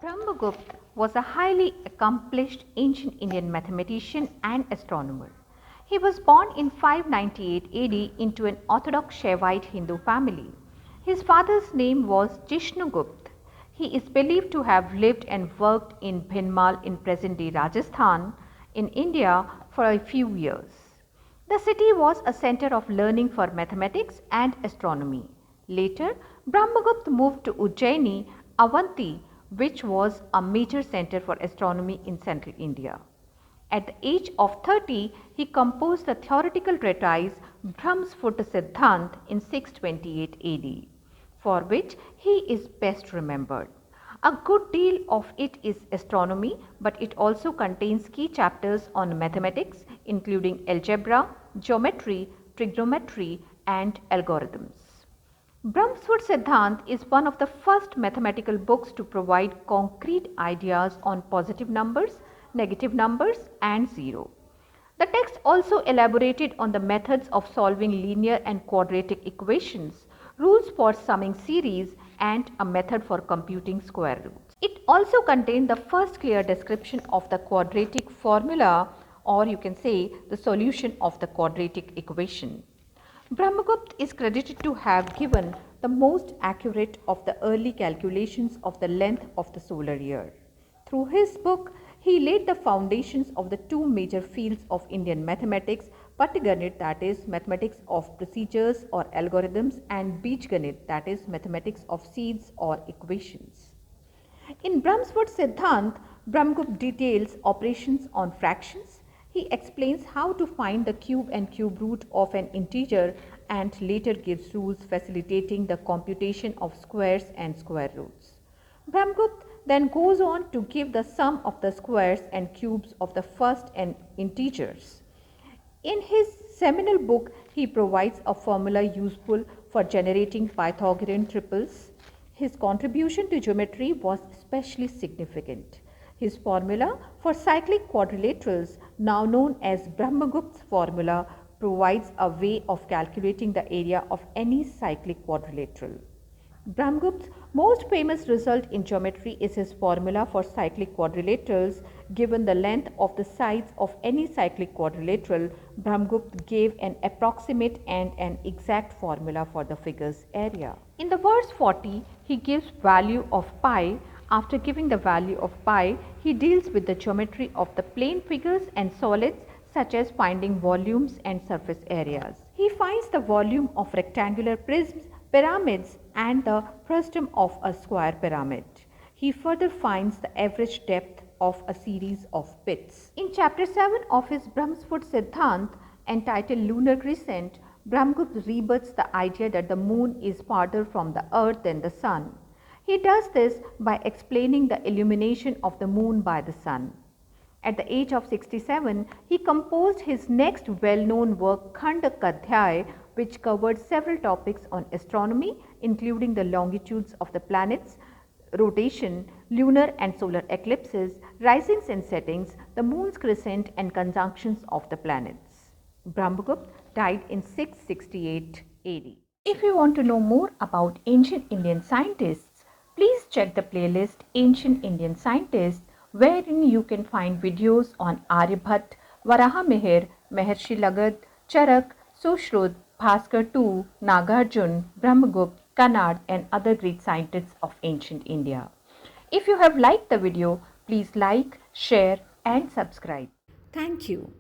Brahmagupta was a highly accomplished ancient Indian mathematician and astronomer. He was born in 598 AD into an orthodox Shaivite Hindu family. His father's name was Jishnugupta. He is believed to have lived and worked in Bhinmal in present-day Rajasthan in India for a few years. The city was a center of learning for mathematics and astronomy. Later, Brahmagupta moved to Ujjaini, Avanti, which was a major center for astronomy in central India. At the age of 30, he composed the theoretical treatise Brahmasphuṭasiddhānta in 628 AD, for which he is best remembered. A good deal of it is astronomy, but it also contains key chapters on mathematics, including algebra, geometry, trigonometry, and algorithms. Brahmasphuṭasiddhānta is one of the first mathematical books to provide concrete ideas on positive numbers, negative numbers, and zero. The text also elaborated on the methods of solving linear and quadratic equations, rules for summing series, and a method for computing square roots. It also contained the first clear description of the quadratic formula, or you can say the solution of the quadratic equation. Brahmagupta is credited to have given the most accurate of the early calculations of the length of the solar year. Through his book, he laid the foundations of the two major fields of Indian mathematics, Patiganit, that is mathematics of procedures or algorithms, and Bijganit, that is mathematics of seeds or equations. In Brahmasphuṭasiddhānta, Brahmagupta details operations on fractions. He explains how to find the cube and cube root of an integer and later gives rules facilitating the computation of squares and square roots. Brahmagupta then goes on to give the sum of the squares and cubes of the first and integers. In his seminal book, he provides a formula useful for generating Pythagorean triples. His contribution to geometry was especially significant. His formula for cyclic quadrilaterals, now known as Brahmagupta's formula, provides a way of calculating the area of any cyclic quadrilateral. Brahmagupta's most famous result in geometry is his formula for cyclic quadrilaterals. Given the length of the sides of any cyclic quadrilateral, Brahmagupta gave an approximate and an exact formula for the figure's area. In the verse 40, he gives value of pi. After giving the value of pi, he deals with the geometry of the plane figures and solids, such as finding volumes and surface areas. He finds the volume of rectangular prisms, pyramids, and the frustum of a square pyramid. He further finds the average depth of a series of pits. In chapter 7 of his Brahmasphuṭasiddhānta, entitled Lunar Crescent, Brahmagupta rebuts the idea that the moon is farther from the earth than the sun. He does this by explaining the illumination of the moon by the sun. At the age of 67, he composed his next well-known work, Khanda-khādyaka, which covered several topics on astronomy, including the longitudes of the planets, rotation, lunar and solar eclipses, risings and settings, the moon's crescent, and conjunctions of the planets. Brahmagupta died in 668 AD. If you want to know more about ancient Indian scientists, please check the playlist Ancient Indian Scientists, wherein you can find videos on Aryabhatta, Varahamihir, Maharshi Lagad, Charak, Sushrut, Bhaskar II, Nagarjuna, Brahmagupta, Kannad, and other great scientists of ancient India. If you have liked the video, please like, share, and subscribe. Thank you.